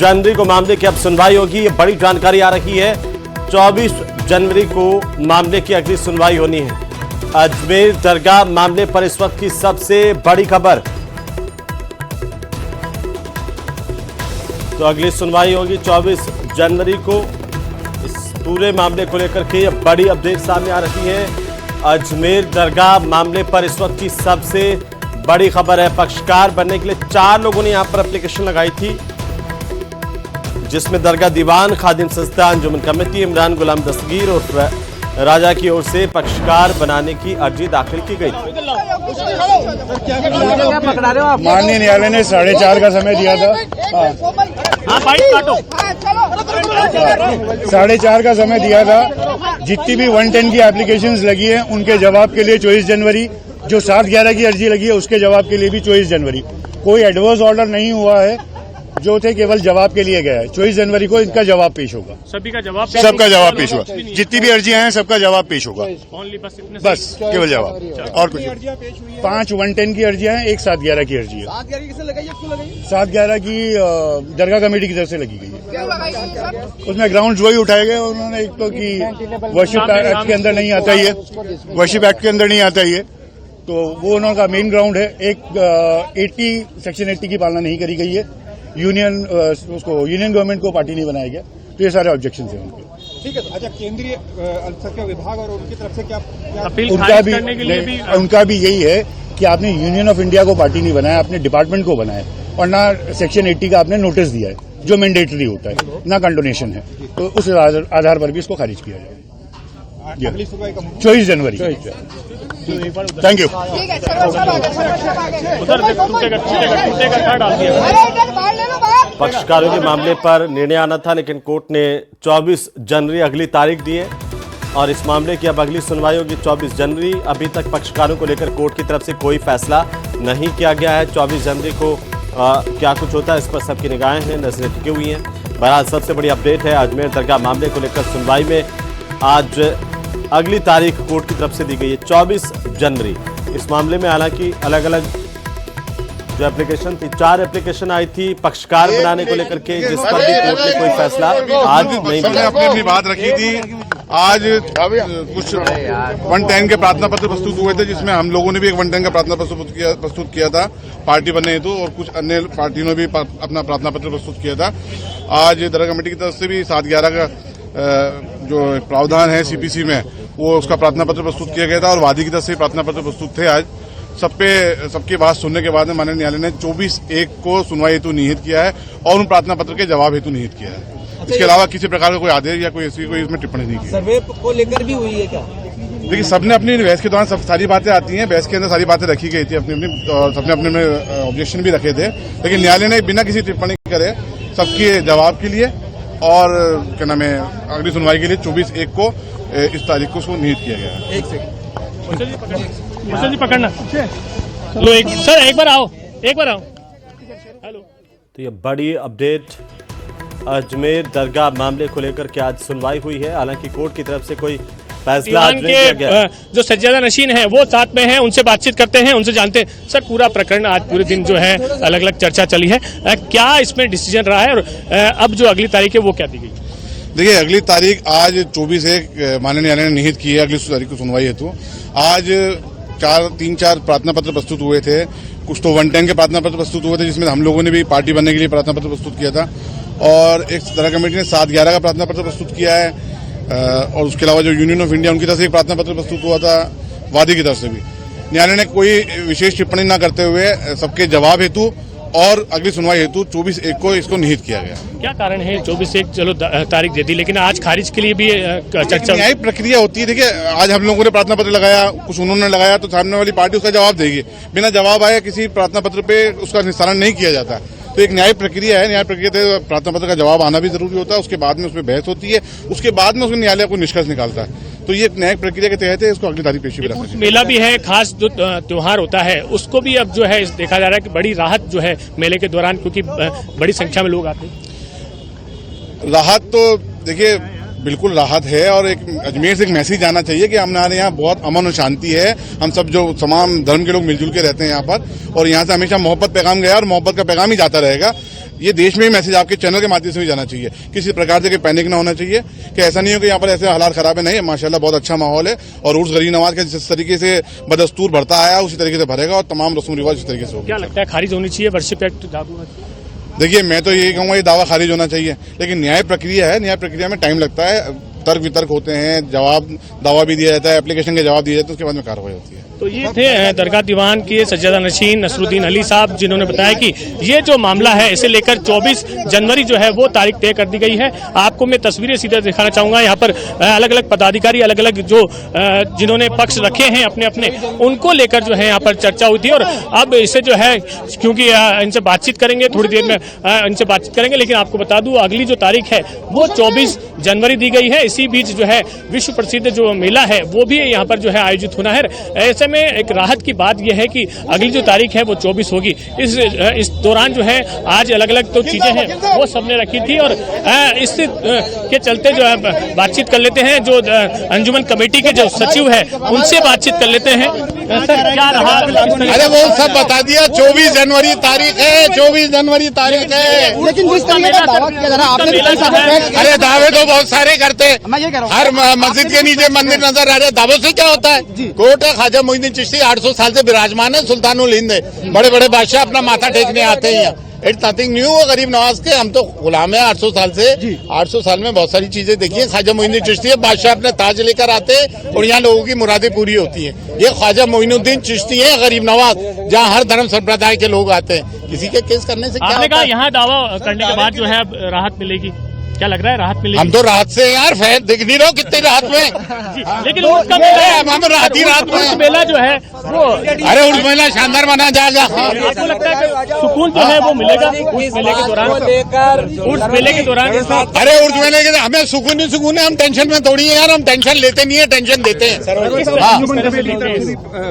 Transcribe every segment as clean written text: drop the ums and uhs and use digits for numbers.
जनवरी को मामले की अब सुनवाई होगी। ये बड़ी जानकारी आ रही है। 24 जनवरी को मामले की अगली सुनवाई होनी है। अजमेर दरगाह मामले पर इस वक्त की सबसे बड़ी खबर। तो अगली सुनवाई होगी 24 जनवरी को। इस पूरे मामले को लेकर के यह बड़ी अपडेट सामने आ रही है। अजमेर दरगाह मामले पर इस वक्त की सबसे बड़ी खबर है। पक्षकार बनने के लिए 4 लोगों ने यहां पर एप्लीकेशन लगाई थी, जिसमें दरगाह दीवान, खादिम संस्था, अंजुमन कमेटी, इमरान गुलाम दस्तगीर और राजा की ओर से पक्षकार बनाने की अर्जी दाखिल की गई थी। माननीय न्यायालय ने 4:30 का समय दिया था। 4:30 का समय दिया था। जितनी भी 110 की एप्लीकेशंस लगी हैं उनके जवाब के लिए 24 जनवरी, जो 7/11 की अर्जी लगी है उसके जवाब के लिए भी 24 जनवरी। कोई एडवर्स ऑर्डर नहीं हुआ है, जो थे केवल जवाब के लिए गया है। 24 जनवरी को इनका जवाब पेश होगा। सबका जवाब पेश होगा। जितनी भी अर्जियां हैं सबका जवाब पेश होगा। बस केवल जवाब और कुछ। 5 110 की अर्जियां हैं, 1 7/11 की अर्जी है। 7/11 किससे लगाई है, क्यों लगाई? 7/11 की दरगाह कमेटी की तरफ से लगी गई है। उसमें ग्राउंड वही उठाए गए उन्होंने। एक तो कि वर्शिप एक्ट के अंदर नहीं आता ही है, वर्शिप एक्ट के अंदर नहीं आता ही है, तो वो उनका मेन ग्राउंड है। एक सेक्शन 80 की पालना नहीं करी गई है। यूनियन गवर्नमेंट को पार्टी नहीं बनाया गया, तो ये सारे ऑब्जेक्शन है उनके। ठीक है। अच्छा, केंद्रीय अल्पसंख्यक विभाग और उनकी तरफ से क्या उनका भी यही है कि आपने यूनियन ऑफ इंडिया को पार्टी नहीं बनाया, आपने डिपार्टमेंट को बनाया, और ना सेक्शन 80 का आपने नोटिस दिया है जो मैंडेटरी होता है, ना कंडोनेशन है, तो उस आधार पर भी इसको खारिज किया जाए। 24 जनवरी। Thank you. पक्षकारों के मामले पर निर्णय आना था, लेकिन कोर्ट ने 24 जनवरी अगली तारीख दी है और इस मामले की अब अगली सुनवाई होगी 24 जनवरी। अभी तक पक्षकारों को लेकर कोर्ट की तरफ से कोई फैसला नहीं किया गया है। 24 जनवरी को क्या कुछ होता है इस पर सबकी निगाहें हैं, नजरें टिकी हुई हैं। बहरहाल सबसे बड़ी अपडेट है अजमेर दरगाह मामले को लेकर सुनवाई में आज अगली तारीख कोर्ट की तरफ से दी गई है 24 जनवरी। इस मामले में हालांकि अलग अलग जो एप्लीकेशन थी, 4 एप्लीकेशन आई थी पक्षकार बनाने को लेकर के, जिस पर भी कोर्ट ने कोई फैसला आज नहीं दिया। अपनी बात रखी थी। आज कुछ 110 के प्रार्थना पत्र प्रस्तुत हुए थे, जिसमें हम लोगों ने भी एक 110 का प्रार्थना पत्र प्रस्तुत किया था पार्टी बनने हेतु, और कुछ अन्य पार्टियों ने भी अपना प्रार्थना पत्र प्रस्तुत किया था। आज दरगाह कमेटी की तरफ से भी 7/11 का जो प्रावधान है सीपीसी में, वो उसका प्रार्थना पत्र प्रस्तुत किया गया था, और वादी की तरफ से प्रार्थना पत्र प्रस्तुत थे। आज सबकी बात सुनने के बाद माननीय न्यायालय ने 24/1 को सुनवाई हेतु निहित किया है और उन प्रार्थना पत्र के जवाब हेतु निहित किया है। इसके अलावा किसी प्रकार का कोई आदेश या कोई ऐसी कोई इसमें टिप्पणी नहीं की। सर्वे को लेकर भी हुई है क्या? देखिए, सबने अपनी बहस के दौरान सारी बातें आती हैं, बहस के अंदर सारी बातें रखी गई थी अपनी, और सबने अपने ऑब्जेक्शन भी रखे थे, लेकिन न्यायालय ने बिना किसी टिप्पणी करे सबके जवाब के लिए और क्या नाम है अगली सुनवाई के लिए 24/1 को इस तारीख को उसको निहित किया गया। एक सेकंड जी पकड़ना लो, एक बार आओ। हेलो। तो ये बड़ी अपडेट अजमेर दरगाह मामले को लेकर के आज सुनवाई हुई है। हालांकि कोर्ट की तरफ से कोई फैसला आज नहीं किया गया। जो सज्जादा नशीन है वो साथ में हैं, उनसे बातचीत करते हैं, उनसे जानते हैं। सर, पूरा प्रकरण आज पूरे दिन जो है अलग अलग चर्चा चली है, क्या इसमें डिसीजन रहा है, और अब जो अगली तारीख है वो क्या दी गई? देखिए, अगली तारीख आज 24/1 माननीय न्यायालय ने निहित की है अगली तारीख को सुनवाई हेतु। आज 3-4 प्रार्थना पत्र प्रस्तुत हुए थे। कुछ तो 110 के प्रार्थना पत्र प्रस्तुत हुए थे, जिसमें हम लोगों ने भी पार्टी बनने के लिए प्रार्थना पत्र प्रस्तुत किया था, और एक दरगाह कमेटी ने 7/11 का प्रार्थना पत्र प्रस्तुत किया है, और उसके अलावा जो यूनियन ऑफ इंडिया उनकी तरफ से एक प्रार्थना पत्र प्रस्तुत हुआ था, वादी की तरफ से भी। न्यायालय ने कोई विशेष टिप्पणी न करते हुए सबके जवाब हेतु और अगली सुनवाई हेतु 24/1 को इसको निहित किया गया। क्या कारण है 24/1 चलो तारीख दे दी, लेकिन आज खारिज के लिए भी चर्चा? न्यायिक प्रक्रिया होती है। देखिए, आज हम लोगों ने प्रार्थना पत्र लगाया, कुछ उन्होंने लगाया, तो सामने वाली पार्टी उसका जवाब देगी। बिना जवाब आए किसी प्रार्थना पत्र पे उसका निस्तारण नहीं किया जाता। तो एक न्यायिक प्रक्रिया है। न्यायिक प्रक्रिया से प्रार्थना पत्र का जवाब आना भी जरूरी होता है, उसके बाद में उसमें बहस होती है, उसके बाद में उसमें न्यायालय को निष्कर्ष निकालता है। तो ये न्यायिक प्रक्रिया के तहत है, इसको अगली तारीख पेशी भी रखा जाए। मेला भी है, खास जो त्योहार होता है उसको भी अब जो है देखा जा रहा है कि बड़ी राहत जो है मेले के दौरान, क्योंकि बड़ी संख्या में लोग आते हैं। राहत तो देखिए बिल्कुल राहत है, और एक अजमेर से एक मैसेज आना चाहिए कि हमारे यहाँ बहुत अमन और शांति है। हम सब जो तमाम धर्म के लोग मिलजुल के रहते हैं यहाँ पर, और यहाँ से हमेशा मोहब्बत पैगाम गया और मोहब्बत का पैगाम ही जाता रहेगा। ये देश में ही मैसेज आपके चैनल के माध्यम से भी जाना चाहिए। किसी प्रकार से पैनिक ना होना चाहिए कि ऐसा नहीं हो कि यहाँ पर ऐसे हालात खराब है। नहीं, माशाल्लाह बहुत अच्छा माहौल है और उर्स गरीब नवाज का जिस तरीके से बदस्तूर बढ़ता आया उसी तरीके से भरेगा और तमाम रस्म रिवाज इस तरीके से होगा। क्या लगता है खारिज होनी चाहिए वर्शिप एक्ट लागू? देखिए, मैं तो यही कहूंगा ये दावा खारिज होना चाहिए, लेकिन न्याय प्रक्रिया है, न्याय प्रक्रिया में टाइम लगता है, तर्क वितर्क होते हैं, दावा भी दिया जाता है, एप्लीकेशन के जवाब दिए जाते हैं, उसके बाद में कार्रवाई होती है। तो ये थे दरगाह दीवान के सज्जादा नशीन नसरुद्दीन अली साहब, जिन्होंने बताया कि ये जो मामला है इसे लेकर 24 जनवरी जो है वो तारीख तय कर दी गई है। आपको मैं तस्वीरें सीधे दिखाना चाहूंगा। यहाँ पर अलग अलग पदाधिकारी, अलग अलग जो जिन्होंने पक्ष रखे हैं अपने अपने, उनको लेकर जो है यहाँ पर चर्चा हुई थी और अब इसे जो है क्योंकि इनसे बातचीत करेंगे, थोड़ी देर में इनसे बातचीत करेंगे, लेकिन आपको बता दूं अगली जो तारीख है वो 24 जनवरी दी गई है। इसी बीच जो है विश्व प्रसिद्ध जो मेला है वो भी यहाँ पर जो है आयोजित होना है। ऐसे में एक राहत की बात यह है कि अगली जो तारीख है वो 24 होगी। इस दौरान जो है आज अलग अलग तो चीजें हैं वो सबने रखी थी और इस के चलते जो है बातचीत कर लेते हैं। जो अंजुमन कमेटी के जो सचिव है उनसे बातचीत कर लेते हैं। सर, क्या रहा? अरे वो सब बता दिया। 24 जनवरी तारीख है, 24 जनवरी तारीख है। लेकिन जिस तरीके का दावा किया जा रहा है, आपने अरे दावे तो बहुत सारे करते हैं। हर मस्जिद के नीचे मंदिर नजर आ रहे हैं। दावों से क्या होता है? कोर्ट है, ख्वाजा मोइनुद्दीन चिश्ती 800 साल से विराजमान है, सुल्तानुल हिंद है। बड़े बड़े बादशाह अपना माथा टेकने आते हैं यहाँ। It's nothing new. गरीब नवाज के हम तो गुलाम है 800 साल से। 800 साल में बहुत सारी चीजें देखी है। ख्वाजा मोइनुद्दीन चिश्ती है, बादशाह अपने ताज लेकर आते हैं और यहाँ लोगों की मुरादें पूरी होती हैं। ये ख्वाजा मोइनुद्दीन चिश्ती है, गरीब नवाज, जहाँ हर धर्म संप्रदाय के लोग आते हैं। किसी के केस करने से क्या होता है? यहाँ दावा करने के बाद जो है राहत मिलेगी, क्या लग रहा है? राहत मिलेगी? हम तो राहत से यार दिख नहीं रहो कितनी राहत में। लेकिन उसका मेला, हम रात ही रात में मेला जो है वो, अरे उर्स मेला शानदार बना जाएगा। आपको लगता है कि सुकून जो है वो मिलेगा उर्स मेले के दौरान? उर्स मेले के दौरान अरे उर्स मेले के हमें सुकून ही सुकून है। हम टेंशन में थोड़ी है यार, हम टेंशन लेते नहीं है, टेंशन देते हैं।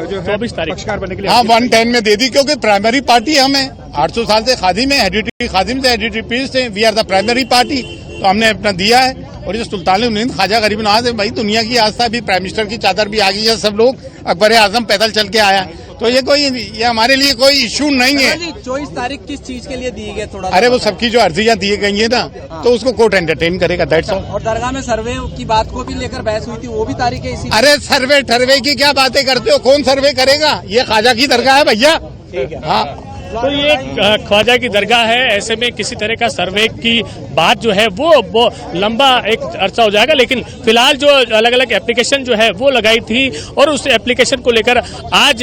24 तारीख हाँ 110 में दे दी, क्योंकि प्राइमरी पार्टी हमें 800 साल से खादिम है, हेडिटरी खादिम से हेडिटरी पीस है। We are the primary party, तो हमने अपना दिया है। और ये सुल्तानुल हिंद ख्वाजा गरीब नवाज है भाई, दुनिया की आस्था भी, प्राइम मिनिस्टर की चादर भी आ गई है। सब लोग, अकबर आजम पैदल चल के आया, तो ये हमारे लिए कोई इशू नहीं है। 24 तारीख किस चीज के लिए दी गई थोड़ा? अरे वो सबकी जो अर्जियां दी गई है ना, तो उसको कोर्ट एंटरटेन करेगा, दैट्स ऑल। और दरगाह में सर्वे की बात को भी लेकर बहस हुई थी, वो भी तारीख है इसी? अरे सर्वे की क्या बातें करते हो? कौन सर्वे करेगा? ये ख्वाजा की दरगाह है भैया। हाँ, तो ये ख्वाजा की दरगाह है, ऐसे में किसी तरह का सर्वे की बात जो है वो लंबा एक अरसा हो जाएगा। लेकिन फिलहाल जो अलग अलग एप्लीकेशन जो है वो लगाई थी और उस एप्लीकेशन को लेकर आज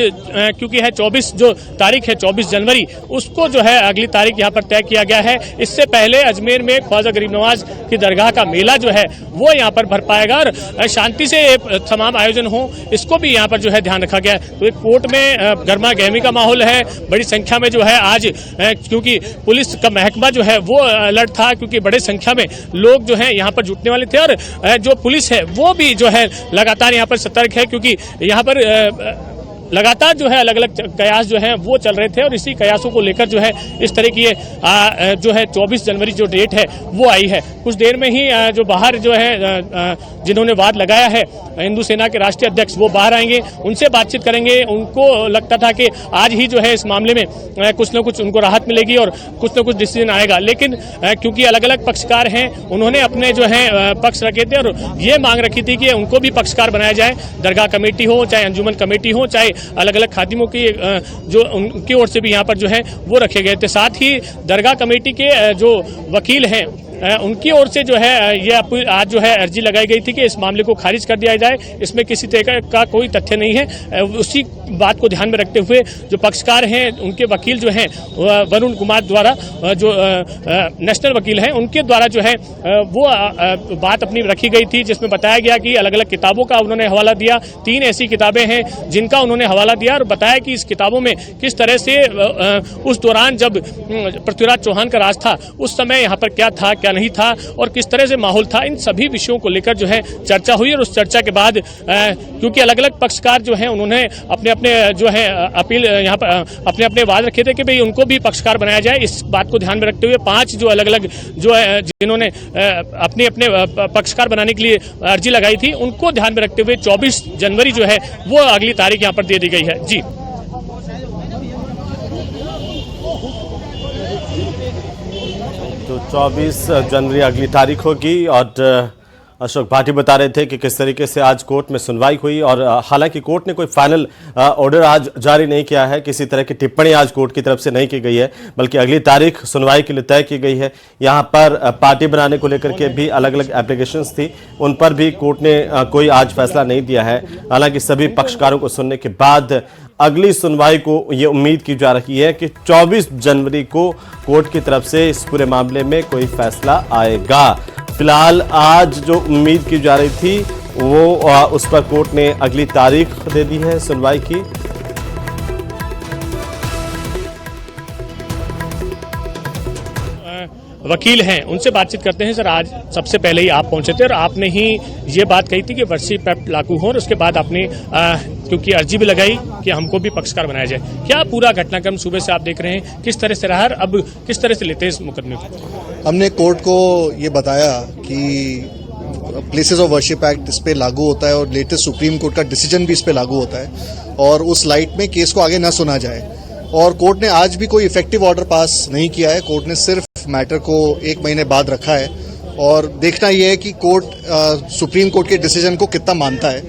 क्योंकि है 24 जो तारीख है 24 जनवरी, उसको जो है अगली तारीख यहाँ पर तय किया गया है। इससे पहले अजमेर में ख्वाजा गरीब नवाज की दरगाह का मेला जो है वो यहाँ पर भर पाएगा और शांति से तमाम आयोजन हो, इसको भी यहाँ पर जो है ध्यान रखा गया है। तो एक कोर्ट में गर्मा गर्मी का माहौल है, बड़ी संख्या में जो है आज, क्योंकि पुलिस का महकमा जो है वो अलर्ट था, क्योंकि बड़े संख्या में लोग जो है यहाँ पर जुटने वाले थे और जो पुलिस है वो भी जो है लगातार यहाँ पर सतर्क है, क्योंकि यहाँ पर लगातार जो है अलग अलग कयास जो है वो चल रहे थे और इसी कयासों को लेकर जो है इस तरह की जो है 24 जनवरी जो डेट है वो आई है। कुछ देर में ही जो बाहर जो है जिन्होंने वाद लगाया है, हिंदू सेना के राष्ट्रीय अध्यक्ष, वो बाहर आएंगे, उनसे बातचीत करेंगे। उनको लगता था कि आज ही जो है इस मामले में कुछ न कुछ उनको राहत मिलेगी और कुछ न कुछ डिसीजन आएगा, लेकिन क्योंकि अलग अलग पक्षकार हैं, उन्होंने अपने जो है पक्ष रखे थे और ये मांग रखी थी कि उनको भी पक्षकार बनाया जाए। दरगाह कमेटी हो, चाहे अंजुमन कमेटी हो, चाहे अलग अलग खादिमों की जो उनकी ओर से भी यहाँ पर जो है वो रखे गए थे। साथ ही दरगाह कमेटी के जो वकील हैं उनकी ओर से जो है ये आज जो है अर्जी लगाई गई थी कि इस मामले को खारिज कर दिया जाए, इसमें किसी तरह का कोई तथ्य नहीं है। उसी बात को ध्यान में रखते हुए जो पक्षकार हैं उनके वकील जो हैं वरुण कुमार द्वारा, जो नेशनल वकील हैं, उनके द्वारा जो है वो बात अपनी रखी गई थी, जिसमें बताया गया कि अलग अलग किताबों का उन्होंने हवाला दिया। 3 ऐसी किताबें हैं जिनका उन्होंने हवाला दिया और बताया कि इस किताबों में किस तरह से उस दौरान जब पृथ्वीराज चौहान का राज था उस समय यहाँ पर क्या था, क्या नहीं था और किस तरह से माहौल था, इन सभी विषयों को लेकर जो है चर्चा हुई। और उस चर्चा के बाद क्योंकि अलग अलग पक्षकार जो हैं उन्होंने अपने अपने जो है अपील यहाँ पर अपने अपने वाद रखे थे कि भाई उनको भी पक्षकार बनाया जाए। इस बात को ध्यान में रखते हुए 5 जो अलग अलग जो है जिन्होंने अपने अपने पक्षकार बनाने के लिए अर्जी लगाई थी, उनको ध्यान में रखते हुए 24 जनवरी जो है वो अगली तारीख यहाँ पर दे दी गई है। जी तो 24 जनवरी अगली तारीख होगी और अशोक भाटी बता रहे थे कि किस तरीके से आज कोर्ट में सुनवाई हुई और हालांकि कोर्ट ने कोई फाइनल ऑर्डर आज जारी नहीं किया है, किसी तरह की टिप्पणी आज कोर्ट की तरफ से नहीं की गई है, बल्कि अगली तारीख सुनवाई के लिए तय की गई है। यहां पर पार्टी बनाने को लेकर के भी अलग अलग एप्लीकेशंस थी, उन पर भी कोर्ट ने कोई आज फैसला नहीं दिया है। हालांकि सभी पक्षकारों को सुनने के बाद अगली सुनवाई को ये उम्मीद की जा रही है कि 24 जनवरी को कोर्ट की तरफ से इस पूरे मामले में कोई फैसला आएगा। फिलहाल आज जो उम्मीद की जा रही थी वो उस पर कोर्ट ने अगली तारीख दे दी है सुनवाई की। वकील हैं, उनसे बातचीत करते हैं। सर, आज सबसे पहले ही आप पहुंचे थे और आपने ही ये बात कही थी कि वर्शिप एक्ट लागू हो और उसके बाद आपने क्योंकि अर्जी भी लगाई कि हमको भी पक्षकार बनाया जाए। क्या पूरा घटनाक्रम सुबह से आप देख रहे हैं, किस तरह से रहा और अब किस तरह से लेते हैं इस मुकदमे को? हमने कोर्ट को ये बताया कि प्लेसेस ऑफ वर्शिप एक्ट इस पे लागू होता है और लेटेस्ट सुप्रीम कोर्ट का डिसीजन भी इस पे लागू होता है और उस लाइट में केस को आगे न सुना जाए। और कोर्ट ने आज भी कोई इफेक्टिव ऑर्डर पास नहीं किया है। कोर्ट ने सिर्फ मैटर को 1 महीने बाद रखा है और देखना यह है कि कोर्ट सुप्रीम कोर्ट के डिसीजन को कितना मानता है।